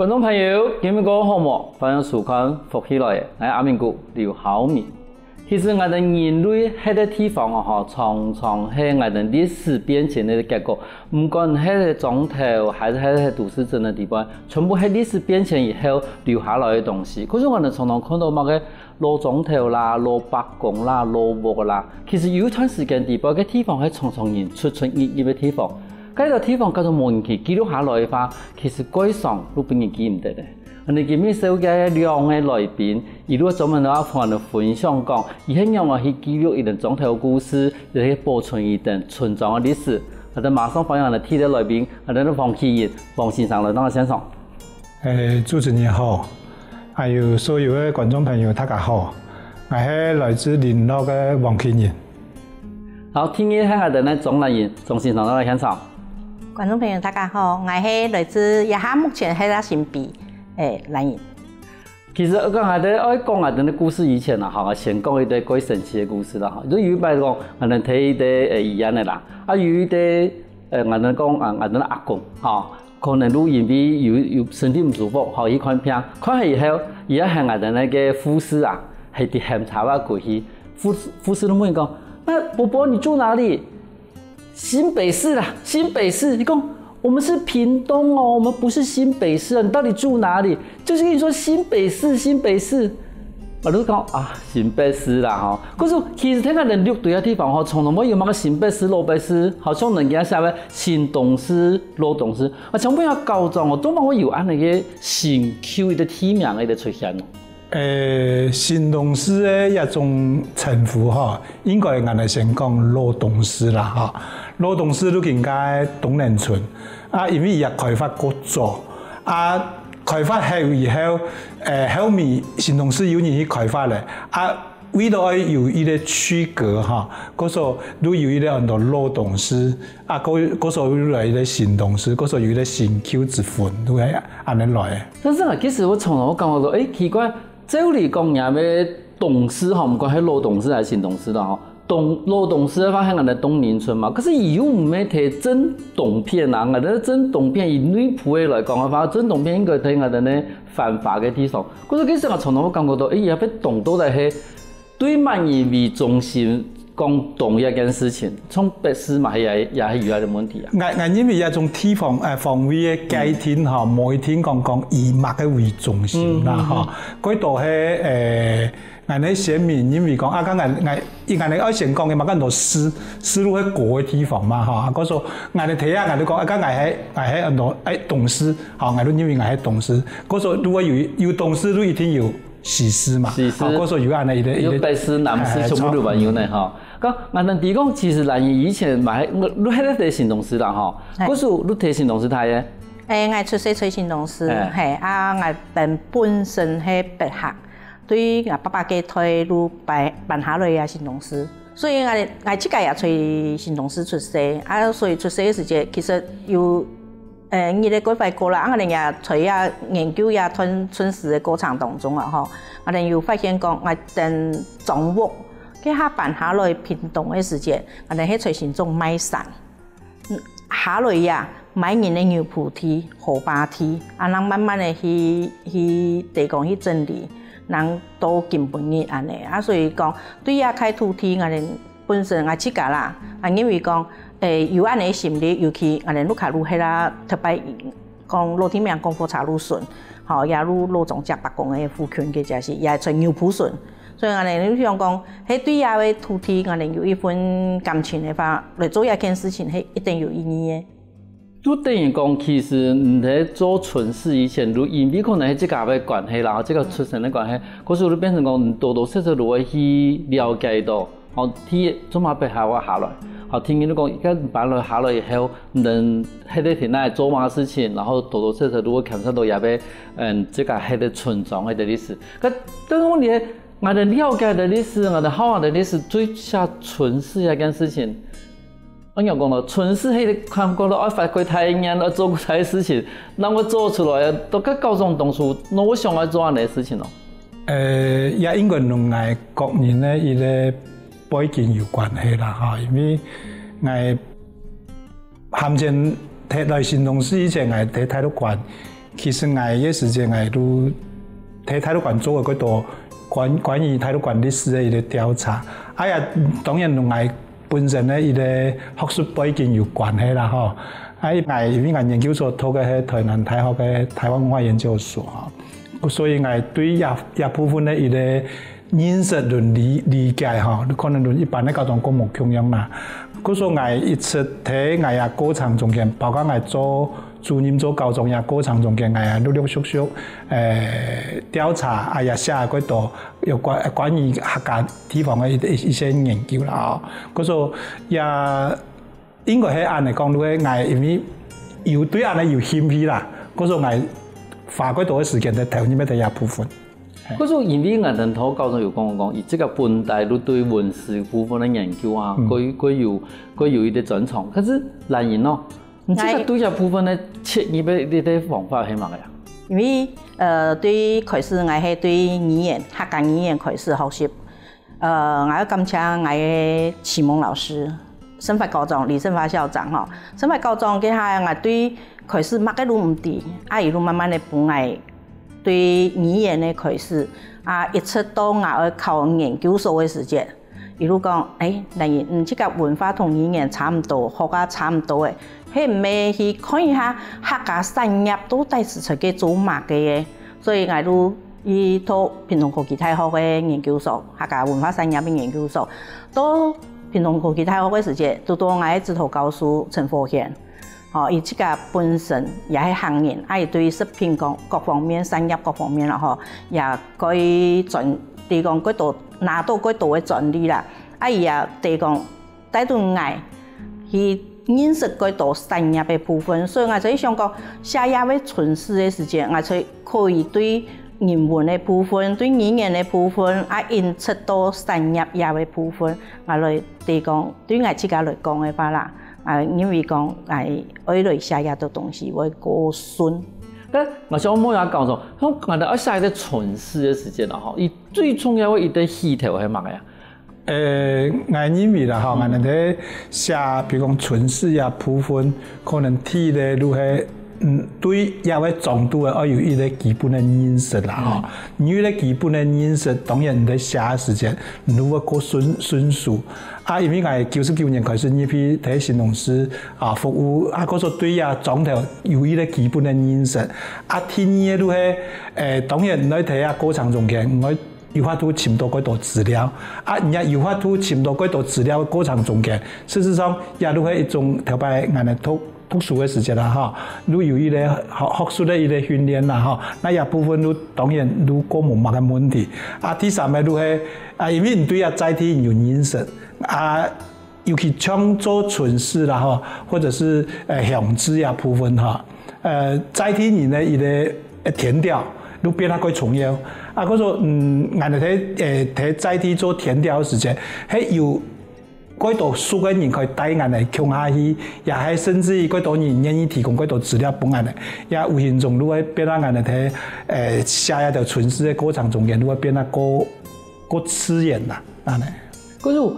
观众朋友，今日个好么？欢迎收看福起来的，我是阿明哥刘浩明。其实我哋人类喺个地方啊，常常喺我哋历史变迁的结果，唔管喺个总头还是喺个都市镇的地方，全部喺历史变迁以后留下来的东西。可是我哋常常看到某个老总头啦、老白宫啦、老木啦，其实有一段时间地方个地方係常常人出入嘅地方。嗰個地方叫做冇人去記錄下來嘅話，其實改上都俾人記唔得嘅。你今日收嘅兩個來賓，如果專門話同人分享講，而係讓我去記錄一段總體嘅故事，又去保存一段存在嘅歷史。我哋馬上歡迎我哋第一來賓，我哋黃啟仁黃先生來當先生。主持人好，還有所有嘅觀眾朋友大家好，我係來自林樂嘅黃啟仁。好，聽日喺我哋咧總來賓鍾先生來現場。觀眾朋友大家好，我係來自也目前喺啦新北蘭人。其實我講我哋嘅故事以前啦，我先講一啲鬼神奇嘅故事啦。如果有擺講，我哋睇一啲醫院嘅啦，有一啲我哋講我哋阿公，可能都因為有身體唔舒服，去看病，看下以後，而家係我哋那個護士啊，係啲檢查啊過去，護士都問講，那伯伯你住哪裡？新北市啦，新北市，你講我們是屏東哦，我們不是新北市啊，你到底住哪裡？就是跟你說新北市，新北市，我都講啊，新北市啦哈。可是其實睇下人錄對嘅地方吼，從來冇有乜個新北市、老北市，好像人家寫咩新東市、老東市，我從邊個高中哦，都冇有按那個新 Q 的地名嘅出現咯。新東市嘅一種稱呼哈，應該我哋先講老東市啦哈。老東市都應該東寧村啊，因為也開發過早啊，開發後以後，後面新東市有人去開發咧啊，為咗有一個區隔哈，嗰時都有一個很多老東市啊，嗰時有來一個新東市，嗰時有一個新 Q 之分，都係咁樣來。但是啊，其實我從來我感覺到，奇怪。照理講，也咩董事哈，唔管係老董事還是新董事啦哈。老董事嘅話係我哋東寧村嘛，可是又唔係睇真董片啊，我哋真董片以女僕嘅來講嘅話，真董片應該睇我哋咧犯法嘅地方。可是其實我從來我感覺到，也俾董到嚟係對萬人為中心講董一件事情，從北市嘛也係有啲問題啊。我因為一種地方方位嘅界定嚇，每天講以乜嘅為中心啦嚇，嗰度係我哋先民因為講啊，我哋愛先講嘅乜嘅多絲路喺嗰個地方嘛嚇，嗰時我哋睇下我哋講啊，我係很多董事嚇，我哋因為我係董事，嗰時如果有董事都一定有西施嘛，嗰時有安尼有北市、南市全部都還有呢嚇。咁我哋提講，其實蘭人以前買，我喺咧睇新東市啦嚇。嗰時你睇新東市睇嘅？我出世喺新東市，係啊，我本身喺北客，對我爸爸嘅退路搬下來啊新東市，所以我即個也喺新東市出世，啊，所以出世嘅時節其實有你哋嗰塊過啦，我哋也在啊研究啊村史嘅過程當中啊，嗬，我哋又發現講我哋種屋。佢下搬下來屏東嘅時節，我哋喺隨行種買山，下來呀買人嘅牛埔地、河壩地，啊，人慢慢嘅去地講去整理，人都根本嘅安尼，啊，所以講對呀開土地，我哋本身我自家啦，啊，因為講有安尼心理，尤其我哋路卡路喺啦，特別講老天命功夫查路順，好也路老總只白講嘅富權嘅就是也係牛埔順。所以我哋想講，喺對呀個土地，我哋有一份感情嘅話，嚟做一件事情係一定有意義嘅。都等於講，其實你喺做村事以前，如因為可能係這個嘅關係啦，這個出身嘅關係，嗰時候就變成講，多多少少都會去了解到，哦，啲做乜俾下我下來，好聽見你講，而家搬落下來以後，能喺啲田內做乜事情，然後多多少少都會感受到也俾這個喺啲村莊嘅歷史。咁但係問題。我哋了解的歷史，我哋好的歷史，最下村事一件事情。我有講到村事係看過到我發過太年，我做過太事情，那我做出來都跟高中同學，那我想要做安啲事情咯。也應該同我國人咧一個背景有關係啦嚇，因為我含前睇來新東市以前我睇太多關。其实我嘅时间我都喺体育馆做过几多关于体育馆历史嘅一个调查，也当然同我本身咧一个学术背景有关系啦吼。因为我研究所读嘅係台南大學嘅台灣文化研究所嚇，所以我對一部分嘅一個認識同理解嚇，可能同一般嘅交通公務共樣啦。所以我一直睇我嘅過程中間，包括我做主任做高中嘅過程中間，我陸陸續續調查，也寫幾多有關於客家地方嘅一些研究啦嚇，所以也。應該係按嚟講，我因為有對按嚟有興趣啦，嗰時候我花幾多嘅時間在投入喺第一部分。嗰時候因為我哋頭高中有講，以這個本地都對文史部分嘅研究啊，佢有一啲專長。可是難言咯，你這個對這部分嘅切入嘅呢啲方法係乜嘢？因為對開始我係對語言客家語言開始學習，我要感謝我嘅啟蒙老師。生發高中李生發校長吼，生發高中佢係我對開始乜嘅都唔知，一路慢慢地幫我對語言嘅開始，一直到我考研究所嘅時間，一路講，例如這個文化同語言差唔多，學啊差唔多嘅，係唔係去看一下客家產業都第時出嘅做乜嘅，所以我都去讀屏東科技大學嘅研究所，客家文化產業嘅研究所，都。屏東科技大學嘅時節，都我嘅指導教授陳火賢，伊自家本身也係行業，伊對食品各方面、產業各方面啦，也佢專地講幾多拿到幾多嘅專利啦，伊也地講帶動我去認識幾多產業嘅部分，所以我就想講，下一位巡視嘅時節，我就可以對人文嘅部分，對語言嘅部分，引出到產業也嘅部分，我來地講，對我自家來講嘅話啦，因為講我來寫一啲東西，我過順。我想問下教授，我哋寫一啲巡視嘅時間啦，伊最重要嘅一啲系統係乜嘢？我認為啦，我哋喺寫，比如講巡視嘅部分，可能睇咧都係。對一位程度要有一個基本的認識啦，有了基本的認識，當然你在寫時間如果過順數，因為我99年開始入去喺新農司服務，嗰時對呀總體有一個基本的認識，聽嘢都係當然你睇下過程中間，我有法度尋到幾多資料，人家有法度尋到幾多資料嘅過程中間，事實上也都係一種特別我哋讀書嘅時間啦，哈，都有一個學術嘅一個訓練啦，哈，那一部分都當然都過冇乜嘅問題。第三個都係因為你對載體有認識，尤其像做巡視啦，哈，或者是響指啊部分哈，載體人嘅一個填調都變得幾重要。嗰時我哋睇載體做填調嘅時間係有。幾多數個人可以帶我哋強下去，也係甚至於幾多人願意提供幾多資料俾我哋，也無形中都會變得我哋睇下一條巡視嘅過程中間都會變得過刺眼啦，嗱咧。嗰種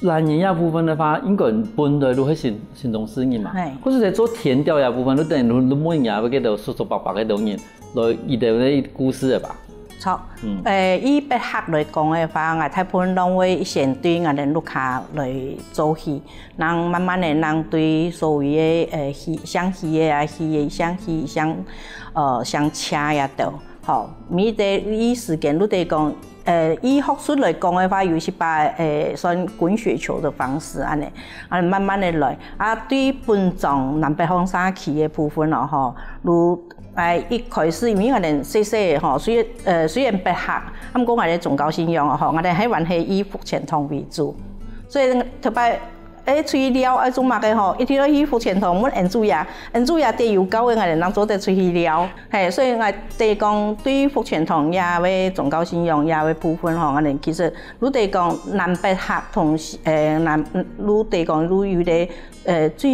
難言一部分嘅話，應該本來都係新農司人嘛。嗰時在做填調一部分，都等於都每日要幾多叔叔伯伯嘅東西來一條啲故事嘅吧。錯，以北客來講嘅話，我大部分都會先對我哋陸客來做戲，讓慢慢的讓對所謂嘅戲，像戲嘅戲，像戲像車呀都，好，每啲以時間都得講，以學術來講嘅話，有時把算滾雪球的方式安尼，慢慢的來，對本種南北方沙區嘅部分咯，吼，如一開始因為我哋細細吼，雖然北客，咁講我哋宗教信仰吼，我哋喺還係以福傳統為主，所以特別出去了做乜嘅吼，一聽到以福傳統，阮恩主也地有教嘅，我哋能做得出去了，係，所以我哋講對福傳統也為宗教信仰也為部分吼，我哋其實如哋講南北客同如哋講如有啲最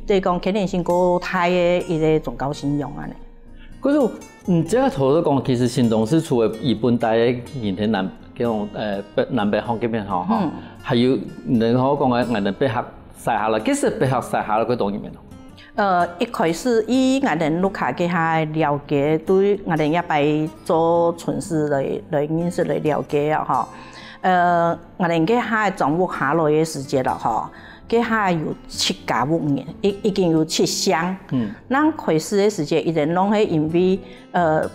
哋講可能性高大嘅一個宗教信仰安尼。嗰種這個頭都講，其實新農司除了以本地嘅人喺南北方嗰邊吼，還有你可講嘅我哋北客西客啦，其實北客西客啦，佢當然面咯。一开始以我哋卢卡嘅下了解，对我哋一摆做城市来认识来了解啊哈。我哋嘅下掌握下来嘅时间啦哈，嘅下有7-5年，已经有7项。咱开始嘅时间一定拢系因为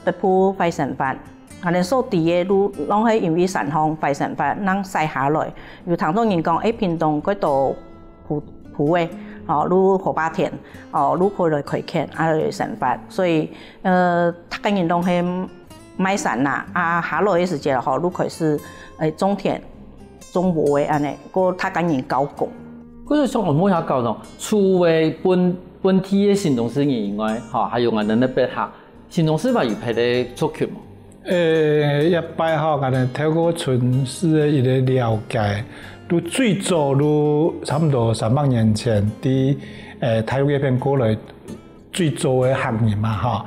北部快审法。我哋所地嘅路，拢系因为山方快审法，咱晒下来，有唐多人讲，屏东嗰度埔位，路河巴田，路可来开垦，来审法，所以他跟人拢系买山啦，下来嘅时间路开始种田，种无嘅安尼，个他跟人交工。嗰就像我们遐讲咯，除了本地嘅行动师以外，还有我哋嘅别客行动师嘛，有派咧出去嘛。一摆吼，我哋透过村市的一个了解，都最早都差不多300年前，伫台湾嗰边过来最早的行业嘛，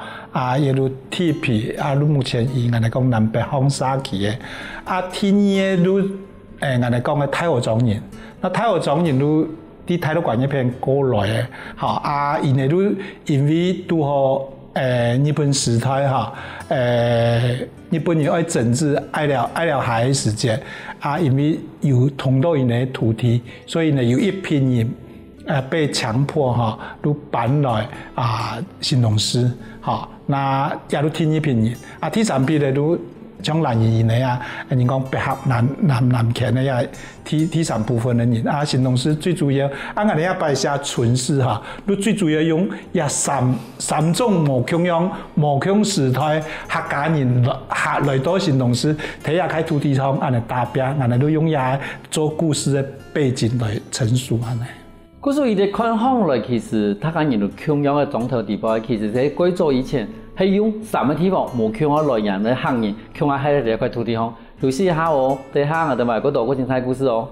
一路铁皮，路目前以我哋讲南北方沙期嘅，天野路我哋讲嘅太和庄人，那太和庄人都伫台湾嗰边过来嘅，因为都因为拄好。日本时代日本人爱整治爱了海的时间因为有通到因的土地，所以呢有一批人被强迫都搬来新农司那也都听一批人第三批呢都像南移呢人讲北合南墾呢也第三部分的人新农司最主要我哋一摆下村市都最主要用三种无穷时代客家人来到新农司睇下开土地上安尼打拼安尼都用也做故事的背景来陈述安尼。嗰所以嘅看法来，其实客家人穷养嘅种头地方，其实喺改造以前係用什么地方冇窮嘅來源嘅行業，窮喺呢一塊土地上，休息一下哦，等下我哋埋嗰度個精彩故事哦。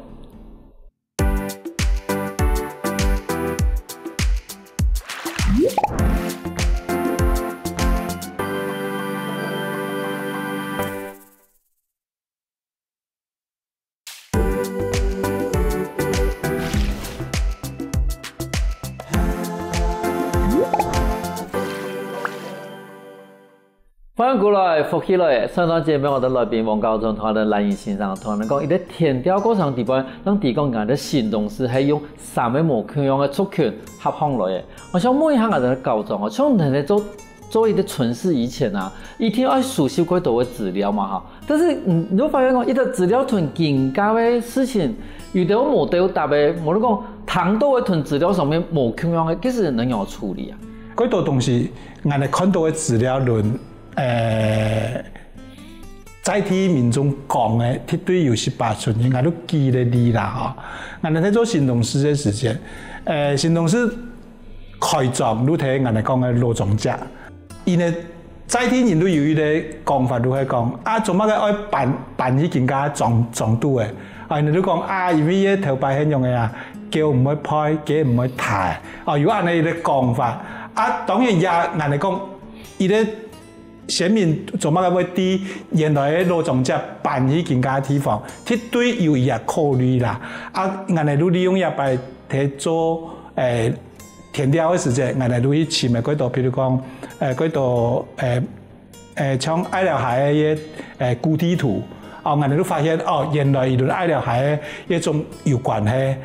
欢迎过来，福起来！上段节目我哋來賓王高中同我哋蘭營先生同我哋講，伊喺田調過程地方，咱提供人哋行動是係用三個無窮樣嘅族群合放來嘅。我想問一下我哋高中像人哋做伊啲村市以前以前要熟悉幾多嘅資料嘛但是你會發現講，伊個資料屯更加嘅事情，有啲冇對答嘅，我哋講糖度嘅屯資料上面無窮樣嘅，其實能樣處理幾多東西，我哋看到嘅資料論。在地民眾講嘅，絕對有18寸，應該都記得你啦我哋喺做行動師嘅時間，行動師開張都睇我哋講嘅羅總價，因為在地人都有一個講法，都係講做乜嘅愛辦呢件家撞到嘅，人哋都講因為頭擺喺用嘅叫唔可以拍，叫唔可以ถ่如果按你嘅講法，當然也人哋講，伊咧。先民做乜嘅會啲原來嘅羅總價辦呢件家地方，絕對有也考慮啦。人哋都利用也擺睇做田調嘅時間，人哋都去簽嘅嗰度，譬如講嗰度像愛了海嘅古地圖，人哋都發現原來與愛了海嘅一種有關係。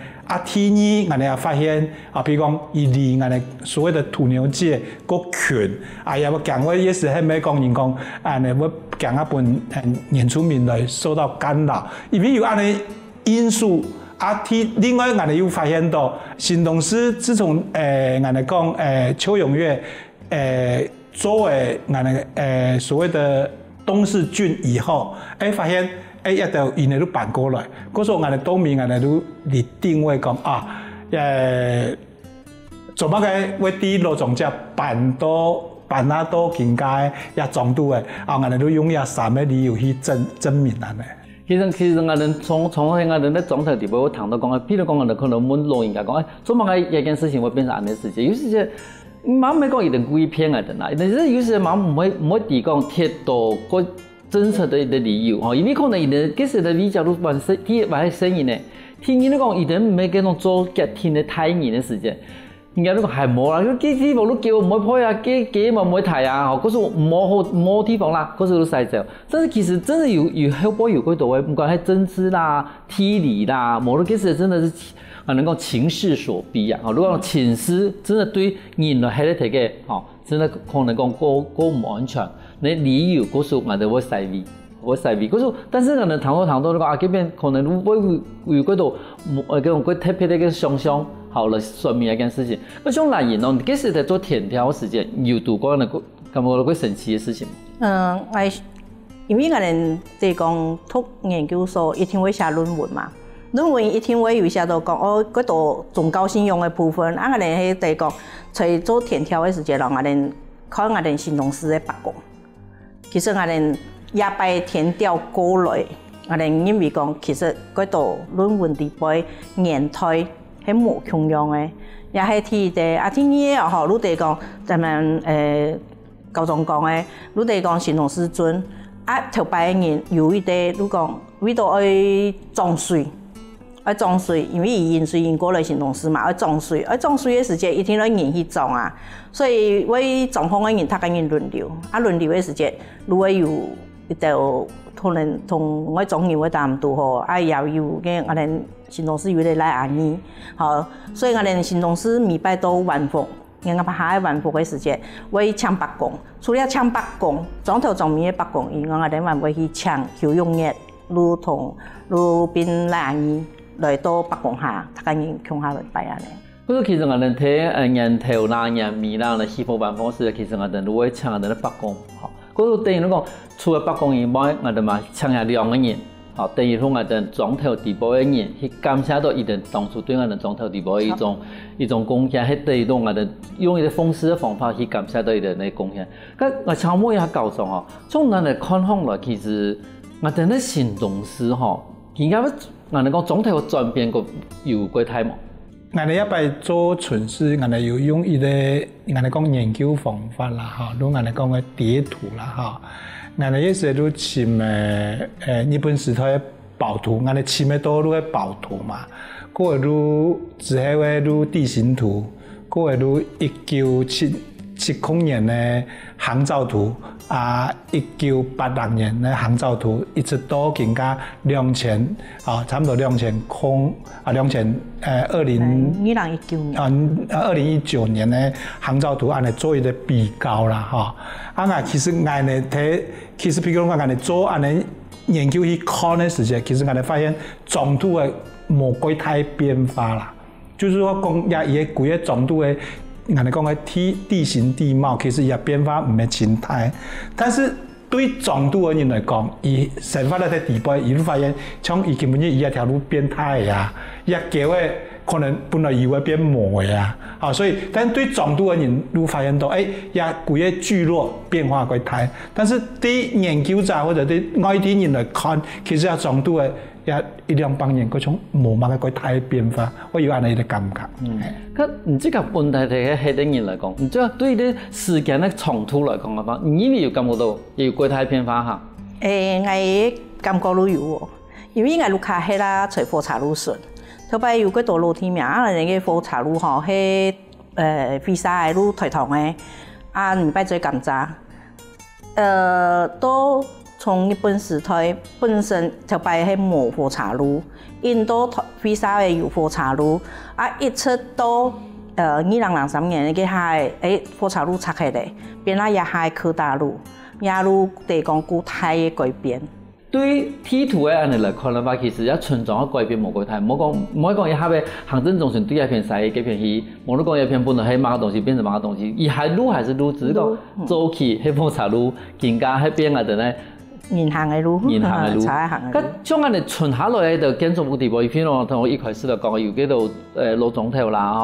天意，我哋也發現譬如講，伊離我哋所謂的土牛界個群，也會講話也是係咩講人講，會講一本原住民來受到干擾，因為有安尼因素。另外我哋又發現到，新農司自從我哋講邱永月作為我哋所謂的東勢郡以後，發現。一就因哋都搬過來，嗰時候我哋當面我哋都嚟定位講做乜嘅會啲羅總價搬得多更加也撞到嘅，我哋都用3個理由去證明啊咧。其實我哋從我哋咧總體地位，我談到講譬如講我哋可能問老人家講，做乜嘅一件事情會變成咁嘅事情，有時嘅媽唔係講一定故意騙我哋啦，但係有時媽唔會提供貼到個。真實的理由因為可能伊哋其實的理解都完係聲音呢，聽人講伊哋唔係嗰種做家庭的太嚴的時間，应该你讲还无啦，地方你叫唔会配啊，鸡嘛唔会抬啊，吼，嗰是冇地方啦，嗰是你使走。但是其实真的有好多有几多位，不管系针织啦、踢理啦，某啲其实真的是能够情势所逼啊。如果寝室真的对人来系咧睇嘅，吼，真的可能讲过唔安全，你理由嗰时我哋会使味。我使味，嗰但是可能谈到你讲啊，嗰边可能會有嗰度嗰種佢特別的一個想象，好來說明一件事情。咁像來言哦，其實在做田調時間，有讀過那個感覺嗰神奇的事情。因為我哋即係講讀研究所一定會寫論文嘛，論文一定會有寫到講哦，嗰度宗教信仰的部分，我哋係講在做田調的時間，我哋看我哋新農師的白講，其實我哋也by田調過來，我哋因為講其實嗰度論文地位年代係冇同樣嘅，也係睇啲啊啲嘢又好，你哋講咱們高中講嘅，你哋講新農師尊啊頭擺嘅人有一啲你講為到去裝水，因為引水引過來新農師嘛，去裝水嘅時間一定要人去裝啊，所以為裝潢嘅人，他跟人輪流嘅時間，如果有就可能同我種人會談到吼，啊也有嘅我哋新農師有嚟來安尼，好，所以我哋新農師每擺都晚福，我哋下晚福嘅時間會搶白工，除了搶白工，總頭總面嘅白工以外，我哋還會去搶休用日，如同路邊來安尼來到白工下，大家人共下來擺安尼。不過其實我哋睇年頭啦、年尾啦，我哋西方辦公室其實我哋都會搶我哋白工，好。嗰度等於你講，除了北工以外，我哋嘛請下兩個人，好，等於講我哋總頭地部嘅人去感謝到伊哋當初對我哋總頭地部嘅一種貢獻，係等於講我哋用一個方式嘅方法去感謝到伊哋嘅貢獻。咁我請問一下教授吼，從咱嚟看法來，其實我哋嘅新農師吼，而家我哋講總體嘅轉變個有幾大冇？我哋一擺做巡視，我哋要用一個我哋講研究方法啦，嚇，如我哋講嘅地圖啦，嚇，我哋一時都簽日本時代嘅寶圖，我哋簽嘅多都係寶圖嘛，嗰個都只係嗰個地形圖，嗰個都1970年嘅航照圖。1986年嘅航照圖，一直到更加2000差唔多2019年嘅航照圖，按嚟做一個比較啦，嚇。啊，其實我哋睇，其實譬如講我哋做按嚟研究去看嘅時間，其實我哋發現總圖嘅冇幾大變化啦，就是說講也幾個總圖嘅。我哋講嘅地形地貌，其實也變化唔係真大，但是對總督嘅人嚟講，伊生活喺地步，伊會發現，像伊根本就伊一條路變大呀，一橋嘅可能本來以為變冇呀，啊，所以，但對總督嘅人會發現到，也幾個聚落變化幾大，但是對研究者或者對外地人嚟看，其實總督嘅一兩百年嗰種冇乜嘅大變化，我有安尼嘅感覺。咁唔知個問題係喺啲人嚟講，唔知對啲時間嘅長度嚟講嘅話，你有感覺到有幾大變化嚇？我感覺都有喎，因為我路卡係啦，在火柴路順，特別有幾多樓梯名，人嘅火柴路吼係飛沙嘅路台堂嘅，唔擺最咁渣，都。從日本時代本身就擺喺冇火柴路，印度飛沙嘅有火柴路，一直到2003年嘅係火柴路拆開嚟，變啦也係科大路，也路地講古大嘅改變。對地圖嘅人嚟看嘅話，其實一村莊嘅改變冇幾大，唔好講一下嘅行政中心對一片西幾片西，冇得講一片本來係乜個東西變成乜個東西，而係路還是路，只係講早期係火柴路，更加係變嘅咧。銀行嘅路，咁將我哋存下來嘅建築物地步，譬如同我一開始就講有幾度羅總頭啦，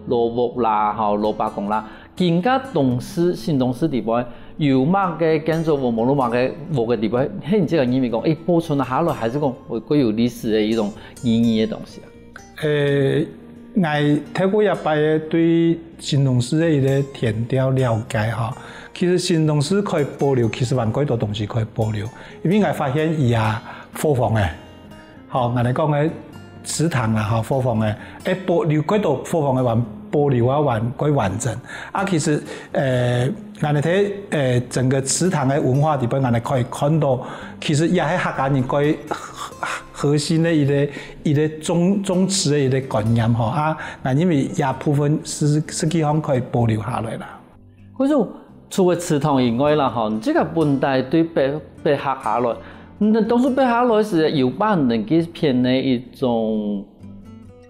羅屋啦，羅白宮啦，更加新農師地步，有乜嘅建築物，冇乜嘅屋嘅地步，係唔知個意味講，保存下來還是講會有歷史嘅一種意義嘅東西啊。我睇過一擺對新農師嘅一個田調了解嚇。其實新農師可以保留，其實還幾多東西可以保留，因為我發現伊下貨房嘅，好，我哋講嘅祠堂啊，嚇貨房嘅，保留幾多貨房嘅還保留改完整。其实咱哋睇整个祠堂的文化里边，咱哋可以看到，其实也喺客家人改核心的一个宗祠的一个概念吼因为也部分实际上可以保留下来啦。可是除了祠堂以外啦，这个本地对被下来，当初被下来是有办能给偏的一种，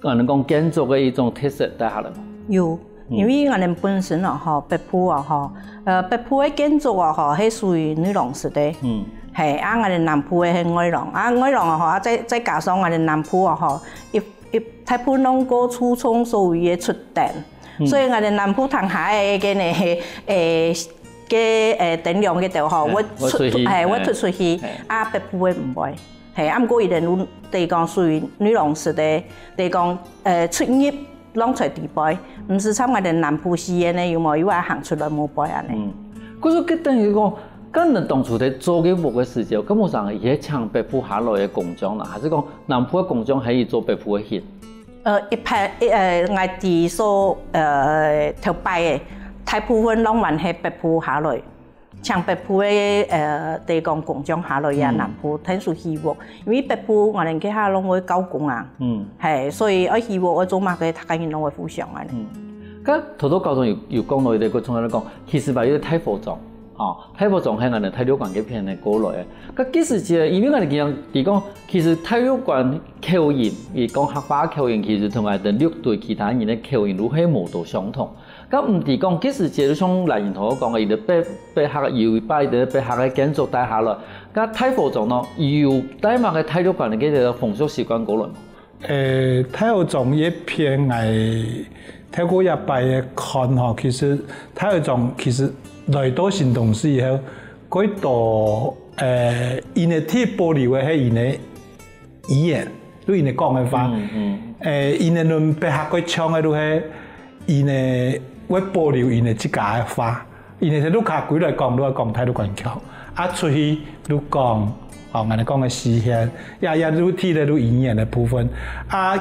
能讲建筑的一种特色带下来吗？有。因为我哋本身北埔北埔嘅建筑係屬於女郎式的，係我哋南埔嘅係外郎，外郎再加上我哋南埔太埔儂個初衷所謂嘅出電，所以我哋南埔塘下嘅電量嘅度會出出去，北埔嘅唔會，係不過伊哋地講屬於女郎式的，地講出入。啷出地擺，唔是參我哋南部戲嘅呢，有冇有話行出來冇擺安尼？嗰種佢等於講，咁你當初喺做嘅木嘅時候，根本上係喺搶北埔下來嘅工匠啦，還是講南部嘅工匠可以做北埔嘅戲？一派我哋所頭擺嘅，大部分攏還係北埔下來。像北埔嘅地講工匠下來呀，南部聽說希望，因為北埔我哋家下攏會教工啊，係，所以我希望我做乜嘅大家人攏會互相嘅。咁頭頭教授有講到佢哋個從來講，其實話有啲太佛像，太佛像係我哋太魯館嘅片嚟過來嘅。咁幾時節，因為我哋講，其實太魯館口音，而講客家口音，其實同我哋六對其他人嘅口音都係無到相同。咁唔係講幾時節，像來源頭講嘅，伊就被客有擺啲被客嘅建築帶下來。咁太佛像咯，有帶埋嘅太魯館嘅啲風俗習慣過來。太佛像一片係透過一擺嘅看其實太佛像其實來到新東市以後，佢到因嘅啲保留嘅係因嘅語言，都因嘅講嘅話，因嘅論被客佢唱嘅都係因嘅。我保留因的自家的話，因的喺卡幾來講，都係講太魯館橋，出去都講，我哋講嘅時限，也都睇得到語言的部分，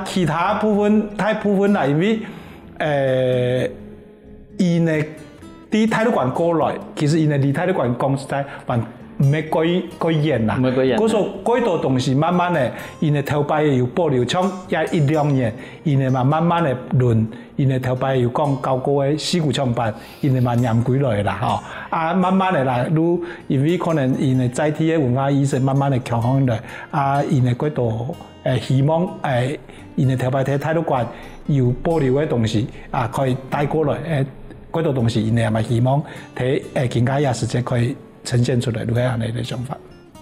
其他部分大部分啦，因為因的啲太魯館過來，其實因的離太魯館講實在還唔係改演啦，嗰時候改到東西慢慢的，因的頭擺有保留，從也1-2年，因的慢慢的論。因的頭擺有講教過嘅四股唱班，因的嘛念幾來啦，慢慢的啦，都因為可能因的在地嘅文化意識慢慢的強行來，因的嗰度希望因的頭擺睇太魯館有保留嘅東西，可以帶過來，嗰度東西因的嘛希望睇更加有時間可以呈現出來，都係咁樣嘅想法。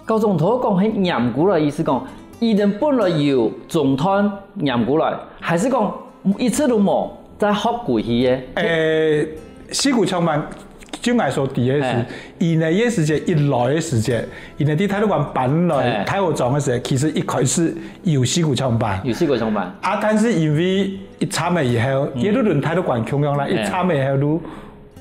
高總頭講係念過來，意思講，伊哋本來有總團念過來，還是講一次都冇？在學過去嘅，四股唱班就我所提嘅是，因為嘅時間一來嘅時間，因為啲太魯館搬來太和莊嘅時候，其實一開始有四股唱班，但是因為一參嘅以後，一路輪太魯館強樣啦，一參嘅以後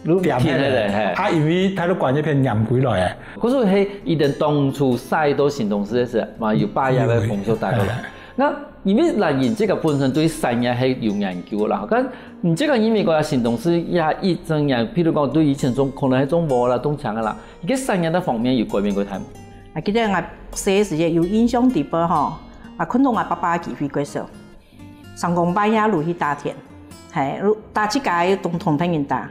都點起來，因為太魯館一片念幾來嘅。嗰時係伊哋當初曬到新東市嘅時候，嘛有8日嘅風俗帶過來。那因為來源這個本身對產業係有研究啦，咁唔這個因為個新東市也一整樣，譬如講對以前種可能係種無啦、種強嘅啦，而家產業的方面有改變過睇冇？記得我細時有印象地方吼，看到我爸爸機會過時候，上工班也落去打田，係打起界同朋友打，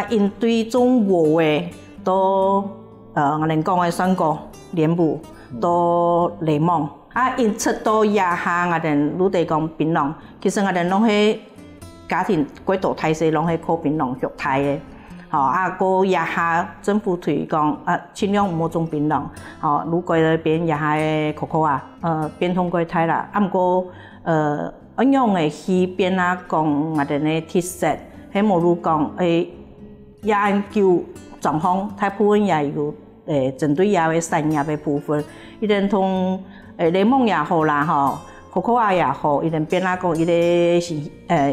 因對種禾嘅都我哋講嘅酸果、蓮霧都檸檬。因出到夜下，我哋老地講檳榔，其實我哋攏係家庭幾大大細攏係靠檳榔肉態嘅。個夜下政府推廣盡量唔好種檳榔。如果嗰邊夜下嘅可可變通過太啦。不過一樣嘅去變講我哋嘅特色，係冇如講研究狀況，大部分也有針對嘢嘅產業嘅部分，一定同。檸檬也好啦，可可也好，一定變講一個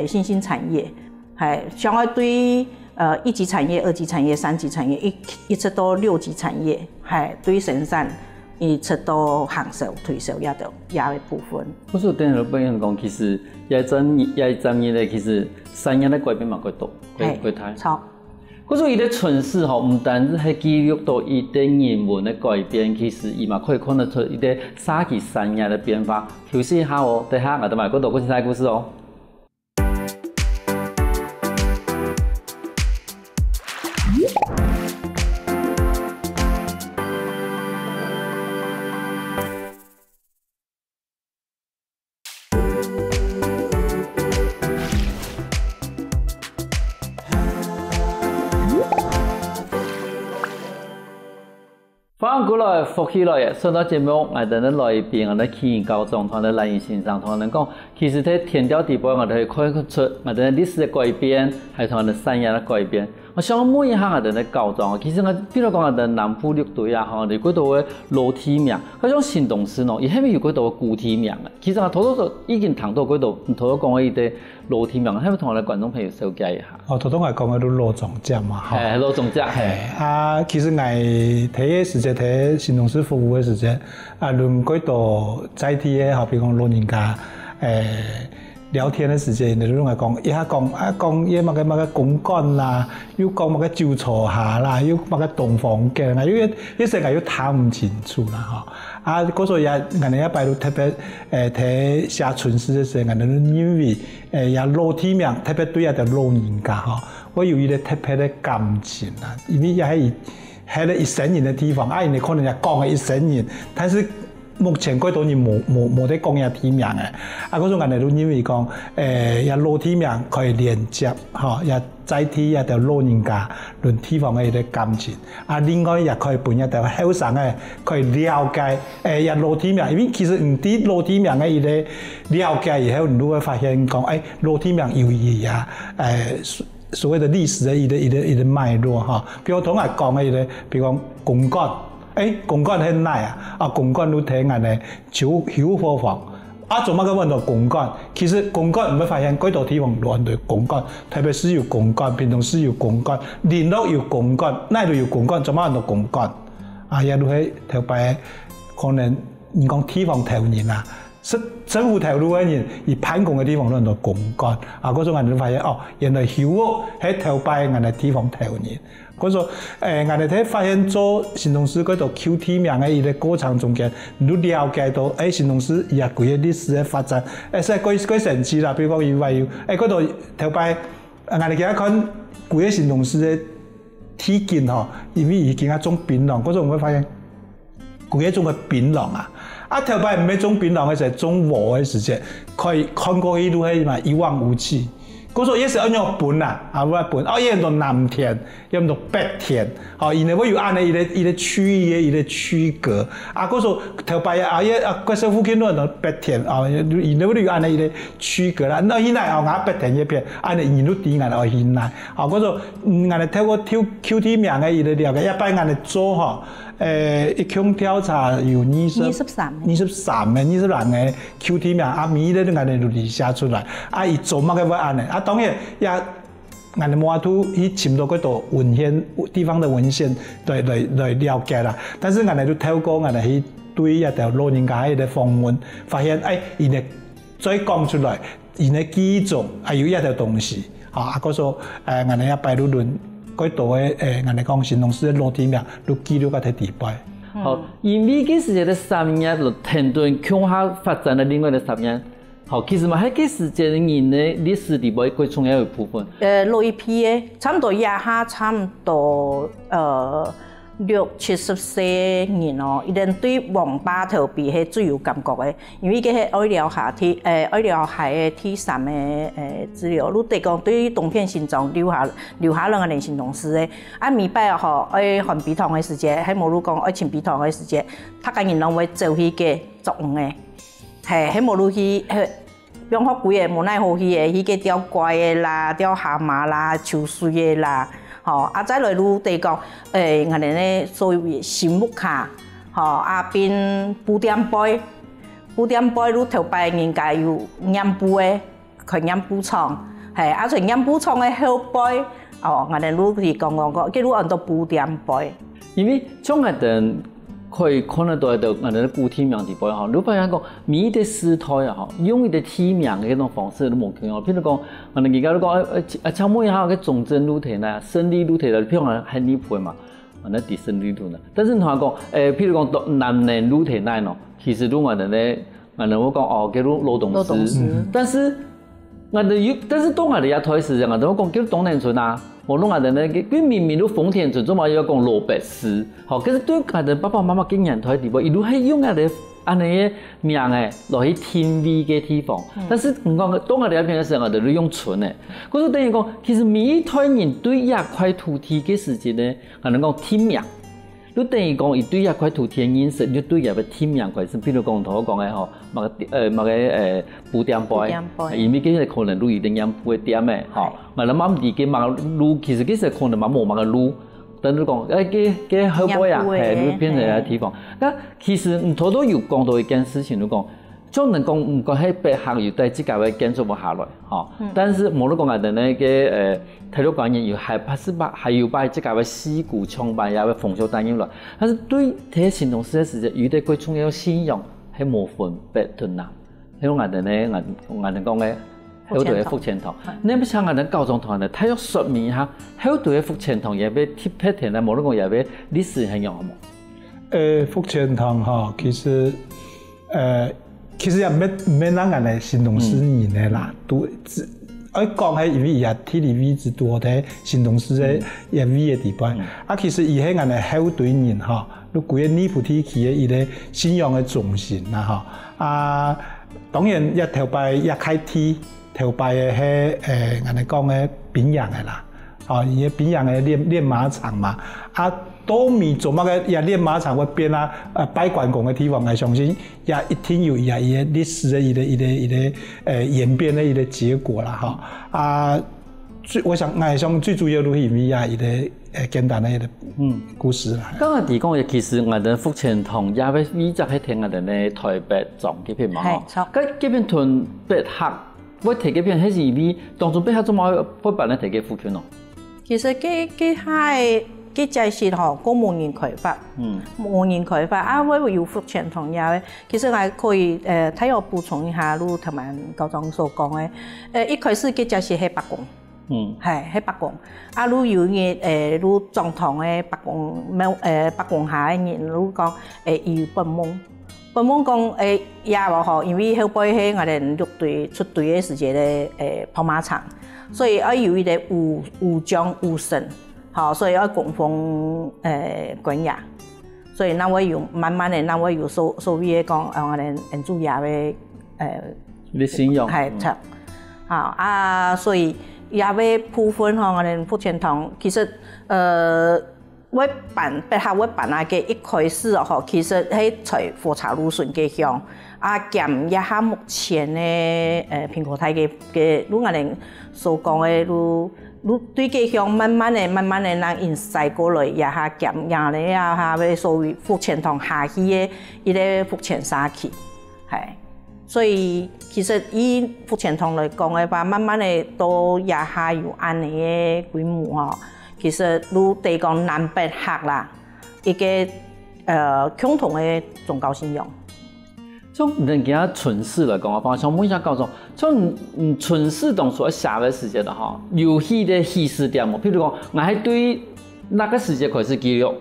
新興產業，係將來對一級產業、2級產業、3級產業，一直到6級產業，係對生產伊出到行销推销也的部分。我说等下不用讲，其实也真咧，其实产业咧改变嘛过多，过大。错。我说伊咧蠢事吼，唔单止係記錄到伊的人文的改變，其實伊嘛可以看得出伊的沙棘產業的變化。休息一下哦，等下我哋埋嗰度講其他故事哦。翻過來，復起來嘅，上到節目，我哋咧來賓，我哋起源高中同埋來源先生同我哋講，其實喺田調地方，我哋可以看出我哋歷史嘅改變，係同我哋產業嘅改變。我想問一下我哋嘅高中，其實我比如講我哋南部綠隊啊，我哋嗰度嘅樓梯名，嗰種新東勢咯，伊係咪有嗰度嘅古體名嘅？其實我頭都已經談到嗰度，頭都講伊啲樓梯名，係咪同我哋觀眾朋友紹介一下？哦，頭都我講嘅都羅總節嘛，係羅總節，係啊，其實我睇嘅時間睇新東勢服務嘅時間，啊，論嗰度在地嘅，好比講老人家，聊天的時間，你都係講，一下講嘢乜嘅公幹啦，又講乜嘅招坐下啦，又乜嘅洞房嘅啦，一成日要睇唔清楚啦，嗬。啊，嗰時也人哋一擺到特別睇寫蠢事嘅時候，人哋都因為也老體名特別對一條老人家，嗬，我有一個特別嘅感情啦，因為也係咧一生人嘅地方，啊，人哋可能也講係一生人，但是目前嗰度你冇得講嘢體名嘅，啊嗰種人哋都因為講也老體名可以連接，嗬，也載體一條老人家論地方嘅一啲感情，啊另外也可以伴一條後生嘅可以了解也老體名，因為其實唔啲老體名嘅一啲了解以後，你都會發現講老體名有意義啊，所謂的歷史嘅一啲脈絡哈，比如同我講嘅一啲，比如講公幹。公幹很耐啊！公幹都睇人哋小伙房，做乜嘅揾到公幹？其實公幹唔會發現嗰度地方亂對公幹，特別是有公幹，平常時有公幹，連絡有公幹，哪度有公幹，做乜揾到公幹？也都係頭擺可能你講地方頭人啊，政府頭路嘅人而辦公嘅地方都揾到公幹，嗰種人就發現原來小屋喺頭擺人哋地方頭人。嗰種我哋睇發現做新東勢嗰度 QT 名嘅一個過程中間，你都了解到新東勢也佢嘅歷史嘅發展，實佢神奇啦。比如講以為嗰度頭擺，我哋而家看佢嘅新東勢嘅體檢嗬，因為已經係種檳榔，嗰種會發現佢一種嘅檳榔啊，頭擺唔係種檳榔嘅時候，種禾嘅時候，佢看過去都係嘛一望無際。嗰種也是按照本啊，我本，也有到南田，也有到北田，然後我有按呢一個區域一個區隔，嗰種頭擺嗰些附近都到北田，然後我有按呢一個區隔啦，那現在我北田一片，按呢沿路地按我現在，嗰種我哋透過QT 名嘅一個了解，一般我哋做一項調查有23嘅 QT 名，每日都我哋都理寫出來，伊做乜嘅會按呢？當然也我哋冇法度去尋到嗰度文獻地方的文獻來了解啦。但是我哋都透過我哋去對一條老人家嘅訪問，發現伊哋再講出來，伊哋記憶中係有一條東西，嗰時候我哋一擺到論。嗰度嘅我哋講新東勢嘅老體名都記錄喺啲地擺。好，因為嗰時嘅產業就停頓向下發展嘅另外嘅產業。好，其實嘛喺嗰時嘅人嘅歷史地位最重要嘅部分。老一批嘅，差唔多也下差唔多60-70歲人咯，一定對黃巴頭皮係最有感覺嘅，因為佢係愛療下嘅T3嘅資料，你哋講對東片心臟留下兩個人新東勢嘅，每擺愛換鼻糖嘅時節，喺無如講愛清鼻糖嘅時節，他個人攏會做迄個作用嘅，喺無如去比方講幾個無奈何去嘅，迄個釣怪嘅啦，釣蛤蟆啦，抽水嘅啦。再來如地講，我哋咧所謂新木卡，變布點杯，如頭擺人家有染布嘅，佢染布廠，所以染布廠嘅後輩，我哋如是講，佢如按到布點杯。因為將我哋可以看得到的，我哋古体名地方吼，你发现讲每一个时代啊吼，用伊个体名嘅迄种方式都无同样。譬如讲，我哋而家都讲草木也好，个总针路体呢，胜利路体啦，譬如讲很离谱嘛，那第胜利路呢。但是同讲，譬如讲南南路体那喏，其实都我哋咧，我哋讲哦，叫做劳动师，但是我哋但是当我哋也台时间，我哋讲叫东南村啊。我弄下的那个，因为明明都丰田村，做嘛要讲罗伯斯，好，可是对下的爸爸妈妈经验台地方，一路系用下的安尼名诶，落去天味嘅地方。但是唔讲当下的片嘅时候，我哋都用村诶。嗰就等于讲，其实每一台人对一块土地嘅事情呢，可能讲天命。就等于讲，伊对一块土地嘅认识，就对一个天命关系。比如讲，同我讲嘅吼，某个布店杯，因为佢可能路一定养布嘅店诶，吼，嘛咱妈自己某路，其实佢是可能某个路，等于讲，佢好杯啊，路变成一个地方。那其實頭都有講到一件事情，就講，將能講唔講喺北行有對自己嘅建築物下來，嚇。但是無論講係那個體育館員有還有把自己嘅事故槍把也會風騷帶入來，但是對睇行動時嘅時候，有啲佢重要信仰係無分別對難，喺我哋咧，我哋講嘅。好多嘅福前堂，你唔像我哋高中堂咧，他要說明一下，好多嘅福前堂也俾貼撇填咧，無論講也俾歷史係用冇。福前堂哈，其實也免讓人哋形容詞語嘅啦，都講係因為也體力位置多嘅形容詞嘅也位嘅地方，其實伊係人哋好多人哈，你規個尼普地區嘅伊個信仰嘅中心啦哈，當然一條拜一開梯。頭拜嘅係人哋講嘅邊洋嘅啦，伊邊洋嘅練馬場嘛，都未做乜嘅，也練馬場嗰邊啊，拜關公嘅地方，我相信也一定有伊嘅歷史嘅伊個演變嘅伊個結果啦，我想最主要都係因為伊個簡單嘅一個故事啦。剛剛提講嘅其實我哋福前堂也會依則喺聽我哋咧台北莊嗰邊嘛，嗰邊屯北客。我提嘅片，迄是伊當初背後做乜會辦咧提嘅福權咯？其實佢就係吼公務員開發，無人開發我有福前堂也，其實我可以睇我補充一下，如頭先校長所講嘅，一開始佢就係喺北宮，係喺北宮，如有嘅如總統嘅北宮下嘅人，如講伊有本夢。本夢講也話吼，因為後背係我哋陸隊出隊嘅時節咧跑馬場，所以要有一個武將武神，好，所以要供奉官爺，所以那我有慢慢的，那我有所謂嘅講我哋原住爺嘅你信仰係錯，好所以也要部分吼我哋福前堂其實我辦北下我辦嘅一開始吼，其實喺在火柴路順嘅鄉檢一下目前嘅蘋果台嘅如我哋所講嘅如對嘅鄉慢慢嘅讓因駛過來一下檢下咧下嘅所謂福前堂下去嘅一個福前沙區係，所以其實以福前堂來講嘅話，慢慢嘅都一下有安尼嘅規模吼。其實如地講南北客啦，一個共同嘅宗教信仰。從人家巡視來講嘅話，想問一下教授，從巡視當所寫嘅時節啦，哈，有迄個稀釋點冇？譬如講，我係對哪個時節開始記錄？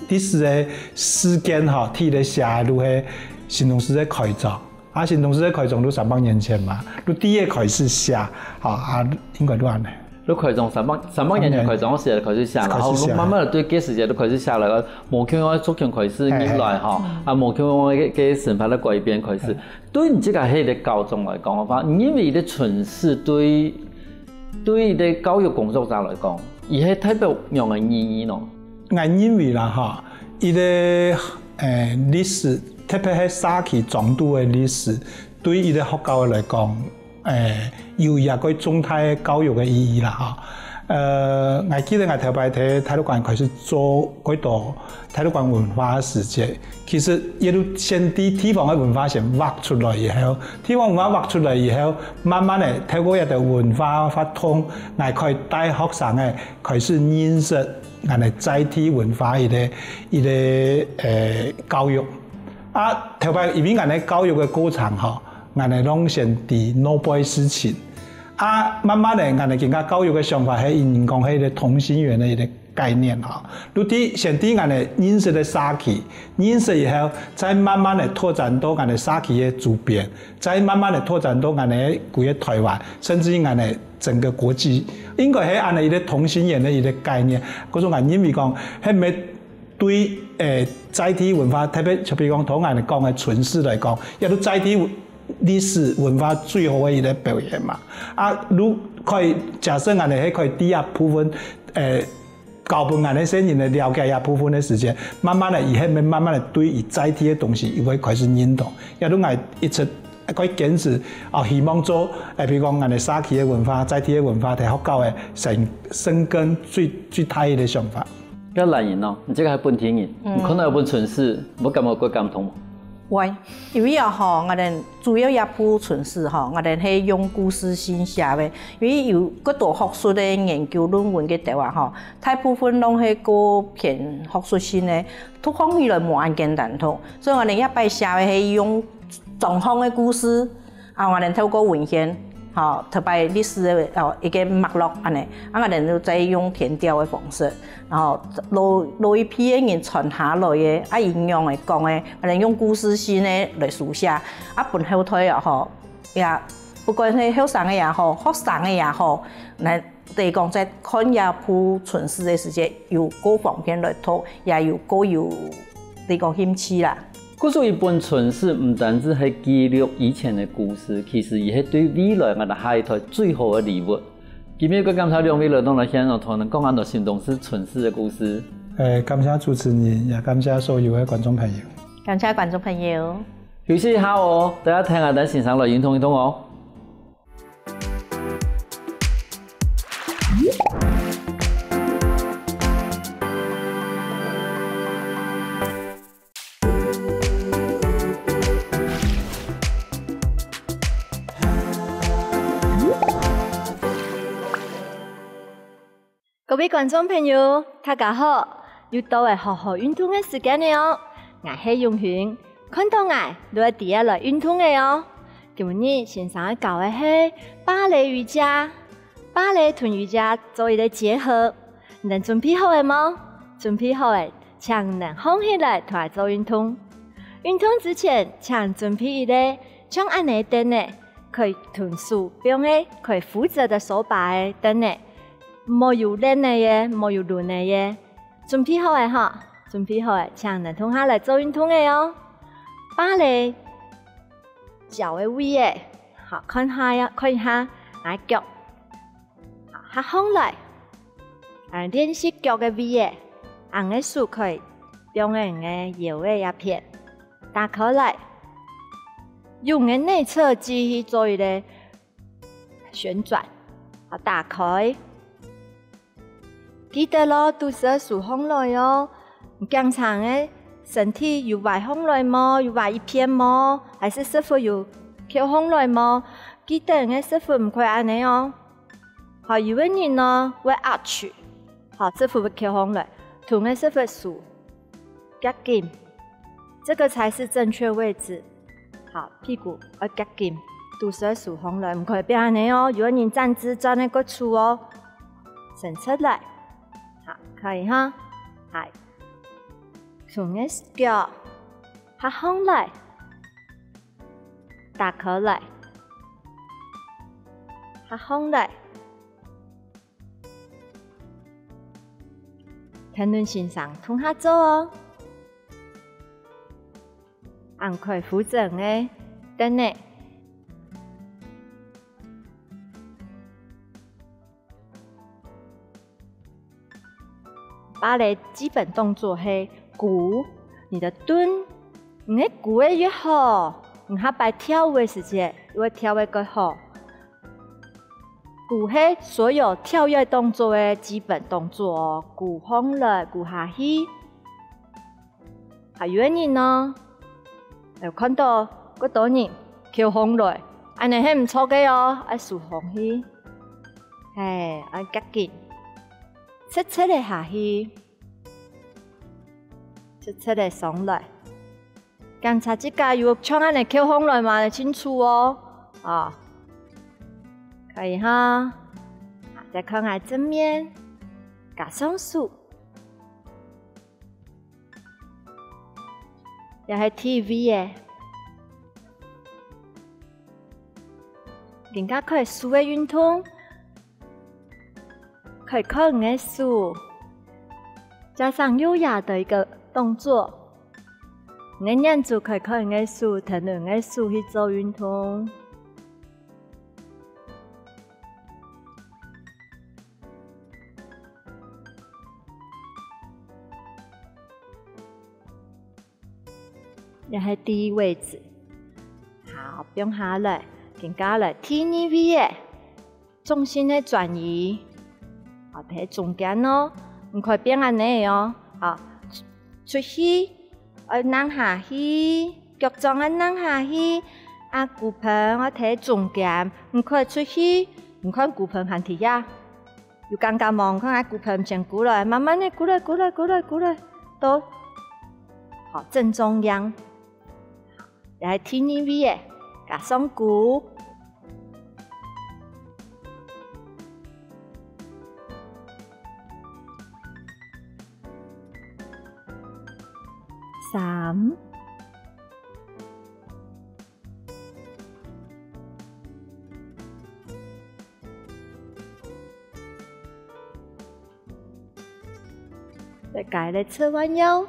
第四個時間哈，睇嚟寫都係新農事嘅開創，新農事嘅開創都300年前嘛，都第一開始寫，應該都係。都開創300年前開創，我時就開始寫，然後慢慢對嗰時節都開始寫嚟個，無叫我逐漸開始入來嚇，無叫我嘅神法咧改變開始。對你這個喺啲教宗來講嘅話，因為啲巡視對啲教育工作者來講，而係特別有嘅意義咯。我認為啦嚇，伊個歷史，特別係沙期莊都嘅歷史，對伊個學教來講。有一個總體教育嘅意義啦嚇，我記得我頭擺睇體育館開始做嗰度體育館文化嘅時節，其實亦都先啲地方嘅文化先畫出來以後，地方文化畫出來以後，慢慢嚟透過一個文化發通，我可以帶學生嘅開始認識咱的载体文化一个教育。特别因为咱的教育的过程吼，咱的拢先伫脑背事情。慢慢的，咱的更加教育的想法，是因讲迄个同心圆的一个概念哈。如啲先啲咱的认识的沙器，认识以后，再慢慢的拓展到咱的沙器的周边，再慢慢的拓展到咱的规个台湾，甚至于咱的整个国际，应该是按一个同心圆的一个概念。嗰种人认为讲，迄咪对载体文化，特别就比如讲，同咱讲的纯史来讲，也都载体历史文化最好的一个表现嘛。如可以假设咱的可以抵押部分交分咱的先人的了解呀部分的时间，慢慢的以后慢慢的对于载体的东西，又会开始认同，也都爱一直可以坚持希望做比如讲咱的沙器的文化、载体的文化，摕福教的生根最大的想法。比较难人哦，你这个系本地人，可能有本纯史，无感觉过感同。喂，因为我哋主要也铺纯史我哋係用故事性寫嘅，因為有嗰度學術嘅研究論文嘅地方大部分攏係個偏學術性嘅，讀方面來冇咁簡單讀，所以我哋一擺寫嘅係用狀況嘅故事，我哋透過文獻。特別歷史的一個脈絡安尼，我哋就再用填調的方式，然後攞一批嘅人傳下來嘅，營養嚟講嘅，我哋用故事性嘅來書寫，本後台也不管係後生嘅也好，學生嘅也好，嚟講在看也鋪純史嘅時節，有各方面來讀，也有各有嚟講興趣啦。故事一本纯史，唔單止係記錄以前嘅故事，其實亦係對未來我哋下一代最好嘅禮物。今日我感謝兩位來到嚟現場，同人講下新董事純史嘅故事。感謝主持人，也感謝所有嘅觀眾朋友。感謝觀眾朋友。休息一下哦，大家聽下等線上來認同一通哦。各位觀眾朋友，大家好！又到係好好運動嘅時間了，我係永興，看到我都係第一來運動嘅哦。今日先生教嘅係芭蕾瑜伽，芭蕾同瑜伽做一個結合，你哋準備好嘅嗎？準備好嘅，請能放起來同我做運動。運動之前，請準備一個像安尼凳嘅，可以臀豎並嘅，可以負責的手把嘅凳嘅。冇有練嘅嘢，冇有輪嘅嘢，準備好嘅哈，準備好嘅，請能同下來做運動嘅哦。芭蕾腳嘅位嘅，好看下呀，看一下眼腳，好放來，練習腳嘅位嘅，硬嘅手可以用嘅腰嘅一片打開來，用嘅內側肌去做一個旋轉，好打開。記得咯，肚臍豎放來哦。經常嘅身體有歪放來麼？有歪一片麼？還是師傅有翹放來麼？記得嘅師傅唔可以安尼哦。好，有個人呢會壓住，好，師傅會翹放來，同嘅師傅豎夾緊，這個才是正確位置。好，屁股要夾緊，肚臍豎放來，唔可以變安尼哦。有個人站姿站喺個處哦，伸出來。好，可以哈，係，從嘅腳下放來，打開來，下放來，聽論先生同下做哦，按佢負責嘅等呢。芭蕾基本動作係鼓，你的蹲，你嘅鼓嘅越好，你下擺跳舞嘅時間會跳得更好。鼓係所有跳躍動作嘅基本動作哦，鼓放來，鼓下去。還有個人呢，有看到嗰度人翹放來，安尼係唔錯嘅哦，要豎放去，係，要夾緊。切切的下去，切切的上来。检查这个有像安尼扣上来嘛，清楚哦。可以哈。再看看正面，加上数，又是 TV 的，更加可以数的运动，可以看的数，加上优雅的一个动作。你念住可以看的数，听的数去做运动。也是第一位置，好，变下来，更加来 TV 的重心的转移，好，喺中间哦，唔可以变安尼哦，好，出去，我扔下去，脚掌我扔下去，骨盆我睇中间，唔可以出去，唔可以骨盆向地下，又刚刚望看骨盆前过来，慢慢的过来，到好正中央。又係 TV 嘅，加上鼓，三，再改嚟侧彎腰。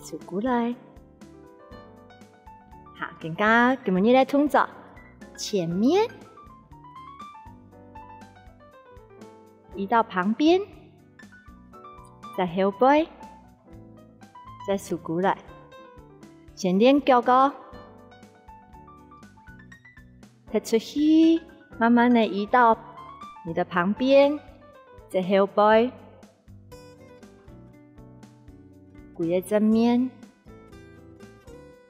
走过来，好，更加咁樣嚟動作，前面移到旁邊，再後背，再走過來，前練腳個，踢出去，慢慢的移到你的旁邊，再後背。骨嘅正面，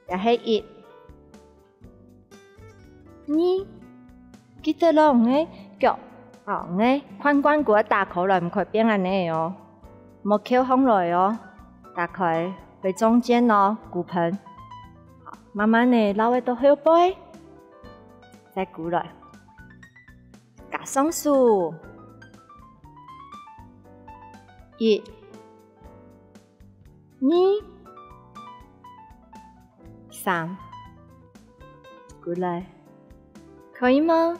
又係一、二，記得咯，我嘅腳，我嘅髖關節打開來，唔可以變安尼哦，冇翹上來哦，打開喺中間哦，骨盆，好，慢慢地拉到後背，再過來，加上數，一。2、3，過來，可以嗎？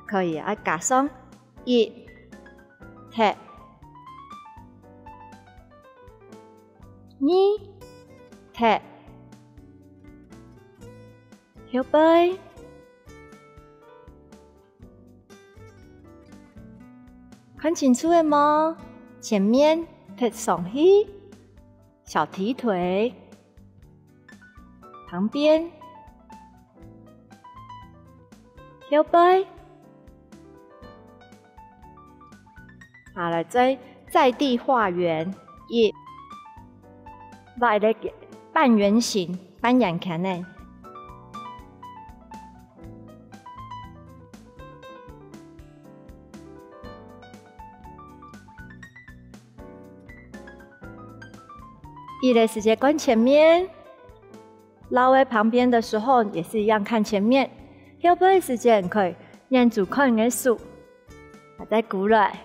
可以啊，加上1，踢2，踢後背，看清楚了嗎？前面踢上去。小提腿，旁邊，後背，好了，在地畫圓，一，畫一個半圓形，半圓形呢。一的时间看前面，绕在旁边的时候也是一样看前面。后背的时间可以念住看的数，再過來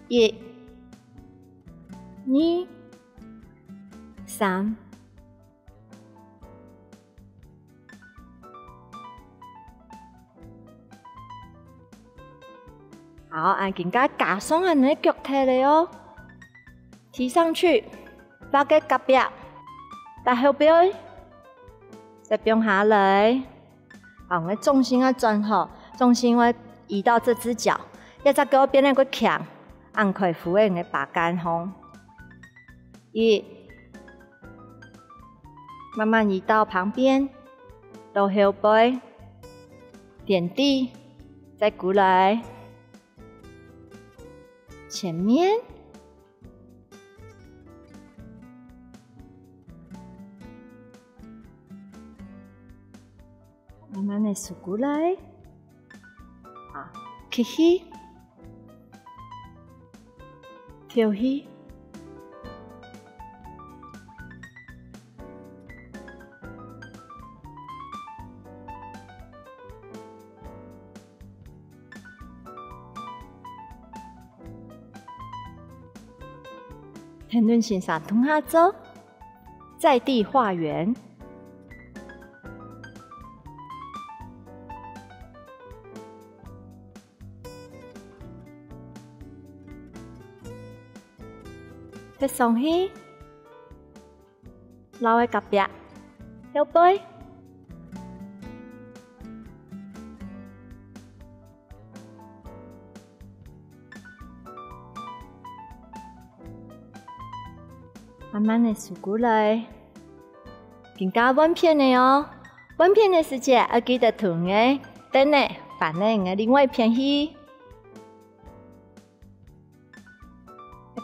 ，1、2、3，好，更加加上你的腳踢嚟哦。提上去，拉個隔壁，但後背再變下來，好，我重心要轉好，重心要移到這隻腳，一隻腳變那個強，按可以扶穩的把杆吼，一，慢慢移到旁邊，到後背，點地，再過來，前面。慢慢的数过来，啊，吸气，吐气。天伦欣赏通下走，在地化缘。吸上去，留喺隔壁，腰背。慢慢的数过来，更加稳片的哦。稳片的时节要记得停的，等呢，反正我另外一片去。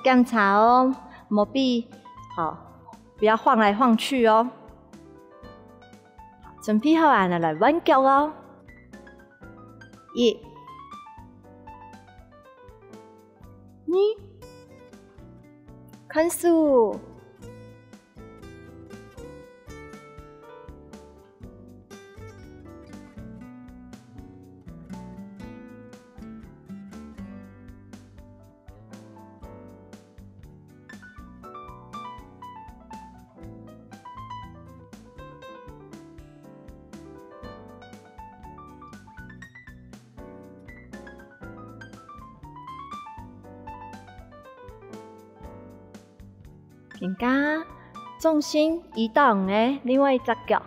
检查哦，莫比好，不要晃来晃去哦。准备好啊，来弯脚哦。1、2，看数。更加重心移到的另外一只脚，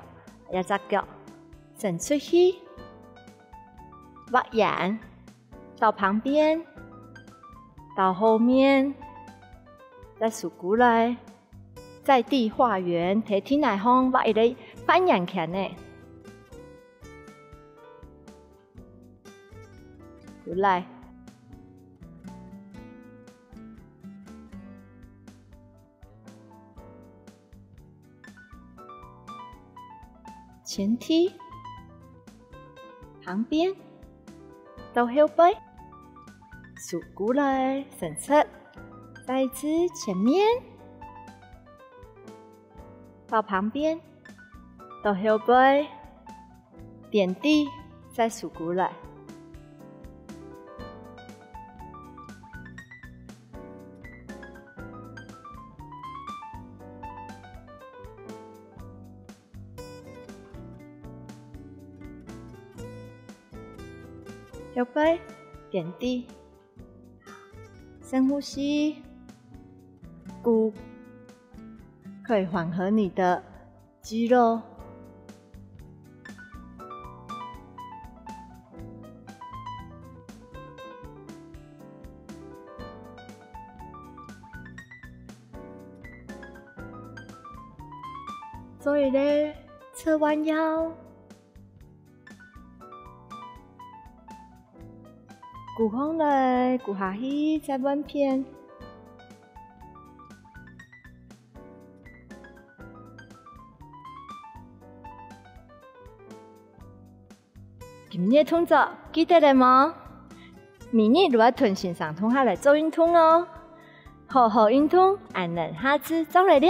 伸出去，挖眼到旁边，到后面，再数过来，在地化缘，提天来方挖一个翻眼看呢，过来。前踢，旁边，到后背，数过来，伸出，再一次前面，到旁边，到后背，点地，再数过来。后背，点地，深呼吸，鼓，可以缓和你的肌肉。所以呢，侧弯腰。鼓上来，鼓下去，再弯片。今日动作记得了吗？明日如果臀线上通下来做运动哦，好好运动，俺能下次再来了。